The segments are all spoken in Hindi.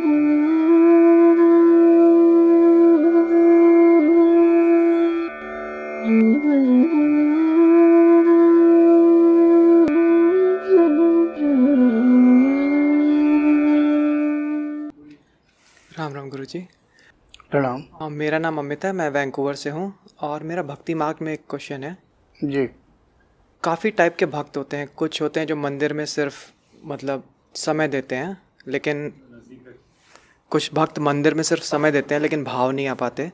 राम राम गुरुजी। प्रणाम। मेरा नाम अमित है, मैं वैंकूवर से हूँ और मेरा भक्ति मार्ग में एक क्वेश्चन है। जी। काफ़ी टाइप के भक्त होते हैं। कुछ होते हैं जो मंदिर में सिर्फ मतलब समय देते हैं, लेकिन कुछ भक्त मंदिर में सिर्फ समय देते हैं लेकिन भाव नहीं आ पाते।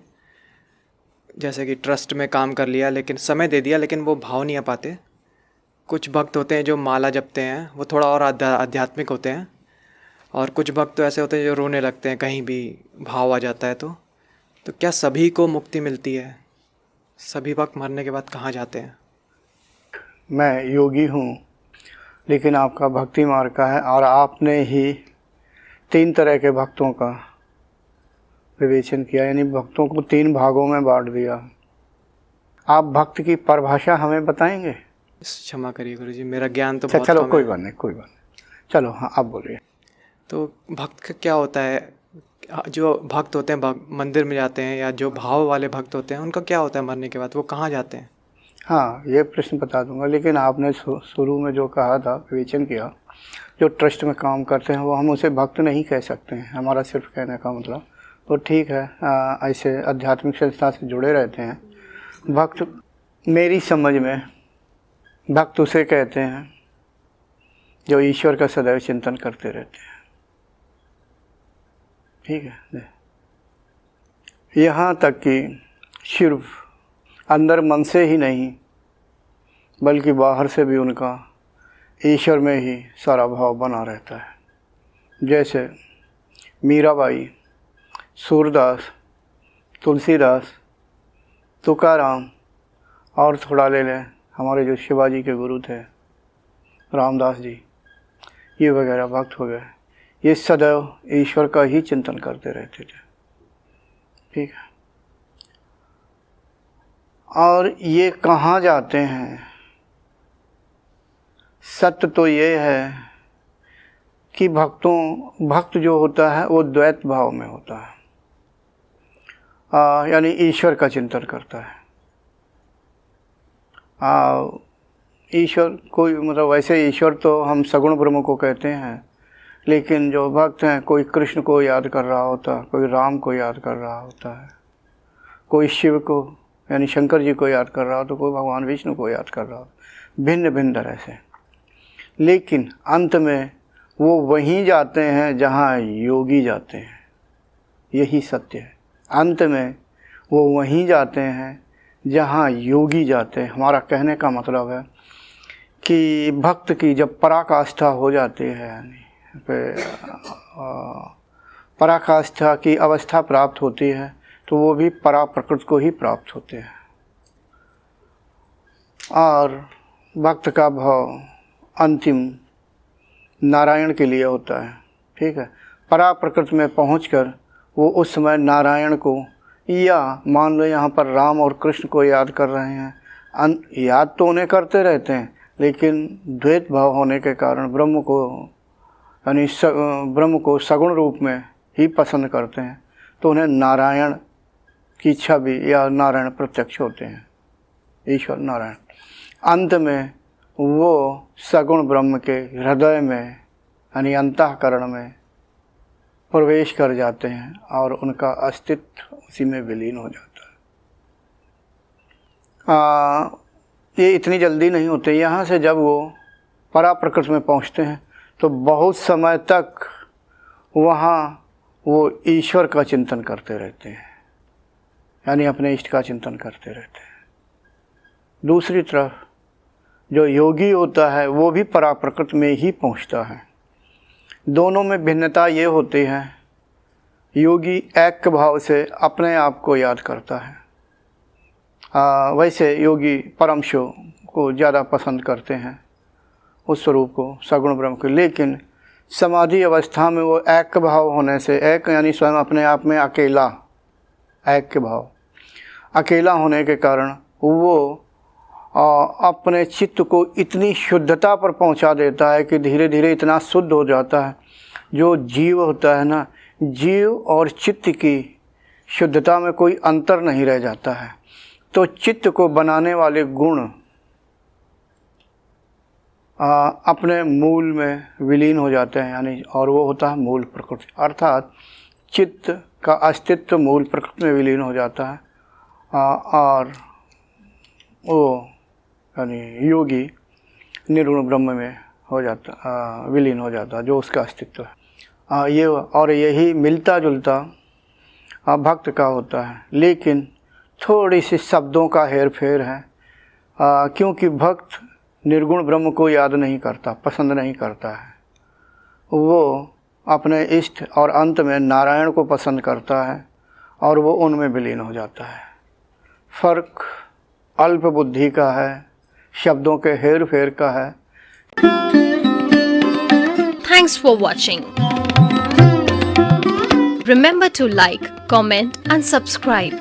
जैसे कि ट्रस्ट में काम कर लिया लेकिन समय दे दिया लेकिन वो भाव नहीं आ पाते। कुछ भक्त होते हैं जो माला जपते हैं, वो थोड़ा और आध्यात्मिक होते हैं। और कुछ भक्त तो ऐसे होते हैं जो रोने लगते हैं कहीं भी भाव आ जाता है। तो क्या सभी को मुक्ति मिलती है? सभी भक्त मरने के बाद कहाँ जाते हैं? मैं योगी हूँ, लेकिन आपका भक्ति मार्ग का है और आपने ही 3 तरह के भक्तों का विवेचन किया, यानी भक्तों को 3 भागों में बांट दिया। आप भक्त की परिभाषा हमें बताएंगे? क्षमा करिए गुरुजी, मेरा ज्ञान तो अच्छा, बहुत चलो कम कोई है। बात नहीं, कोई बात नहीं। चलो हाँ, आप बोलिए। तो भक्त का क्या होता है? जो भक्त होते हैं मंदिर में जाते हैं, या जो भाव वाले भक्त होते हैं, उनका क्या होता है मरने के बाद? वो कहाँ जाते हैं? हाँ, ये प्रश्न बता दूंगा, लेकिन आपने शुरू में जो कहा था, विवेचन किया, जो ट्रस्ट में काम करते हैं वो हम उसे भक्त नहीं कह सकते हैं। हमारा सिर्फ कहने का मतलब तो ठीक है, ऐसे आध्यात्मिक संस्था से जुड़े रहते हैं। भक्त मेरी समझ में भक्त उसे कहते हैं जो ईश्वर का सदैव चिंतन करते रहते हैं। ठीक है, यहाँ तक कि सिर्फ अंदर मन से ही नहीं बल्कि बाहर से भी उनका ईश्वर में ही सारा भाव बना रहता है। जैसे मीराबाई, सूरदास, तुलसीदास, तुकाराम, और थोड़ा ले लें हमारे जो शिवाजी के गुरु थे रामदास जी, ये वगैरह भक्त हो गए। ये सदैव ईश्वर का ही चिंतन करते रहते थे। ठीक है, और ये कहाँ जाते हैं? सत्य तो ये है कि भक्त जो होता है वो द्वैत भाव में होता है, यानी ईश्वर का चिंतन करता है। ईश्वर कोई मतलब वैसे ईश्वर तो हम सगुण ब्रह्म को कहते हैं, लेकिन जो भक्त हैं कोई कृष्ण को याद कर रहा होता है, कोई राम को याद कर रहा होता है, कोई शिव को यानी शंकर जी को याद कर रहा हो, तो कोई भगवान विष्णु को याद कर रहा हो, भिन्न भिन्न तरह से। लेकिन अंत में वो वहीं जाते हैं जहाँ योगी जाते हैं। यही सत्य है, अंत में वो वहीं जाते हैं जहाँ योगी जाते हैं। हमारा कहने का मतलब है कि भक्त की जब पराकाष्ठा हो जाती है, यानी पराकाष्ठा की अवस्था प्राप्त होती है, तो वो भी परा प्रकृति को ही प्राप्त होते हैं। और भक्त का भाव अंतिम नारायण के लिए होता है। ठीक है, परा प्रकृति में पहुंचकर वो उस समय नारायण को, या मान लो यहाँ पर राम और कृष्ण को याद कर रहे हैं, याद तो उन्हें करते रहते हैं, लेकिन द्वैत भाव होने के कारण ब्रह्म को सगुण रूप में ही पसंद करते हैं, तो उन्हें नारायण की इच्छा भी, या नारायण प्रत्यक्ष होते हैं, ईश्वर नारायण। अंत में वो सगुण ब्रह्म के हृदय में यानी अंतःकरण में प्रवेश कर जाते हैं और उनका अस्तित्व उसी में विलीन हो जाता है। ये इतनी जल्दी नहीं होते। यहाँ से जब वो परा प्रकृति में पहुँचते हैं तो बहुत समय तक वहाँ वो ईश्वर का चिंतन करते रहते हैं, यानी अपने इष्ट का चिंतन करते रहते हैं। दूसरी तरफ जो योगी होता है वो भी परा प्रकृति में ही पहुँचता है। दोनों में भिन्नता ये होती है, योगी ऐक्य भाव से अपने आप को याद करता है। वैसे योगी परम शिव को ज़्यादा पसंद करते हैं, उस स्वरूप को, सगुण ब्रह्म को। लेकिन समाधि अवस्था में वो ऐक्य भाव होने से, ऐक यानी स्वयं अपने आप में अकेला, ऐक्य भाव, अकेला होने के कारण वो अपने चित्त को इतनी शुद्धता पर पहुंचा देता है कि धीरे धीरे इतना शुद्ध हो जाता है। जो जीव होता है ना, जीव और चित्त की शुद्धता में कोई अंतर नहीं रह जाता है। तो चित्त को बनाने वाले गुण अपने मूल में विलीन हो जाते हैं, यानी और वो होता है मूल प्रकृति, अर्थात चित्त का अस्तित्व मूल प्रकृति में विलीन हो जाता है और वो यानी योगी निर्गुण ब्रह्म में हो जाता, विलीन हो जाता है, जो उसका अस्तित्व है। ये और यही मिलता जुलता भक्त का होता है, लेकिन थोड़ी सी शब्दों का हेर फेर है, क्योंकि भक्त निर्गुण ब्रह्म को याद नहीं करता, पसंद नहीं करता है। वो अपने इष्ट और अंत में नारायण को पसंद करता है और वो उनमें विलीन हो जाता है। फर्क अल्प बुद्धि का है, शब्दों के हेर फेर का है। Thanks for watching. Remember to like, comment and subscribe.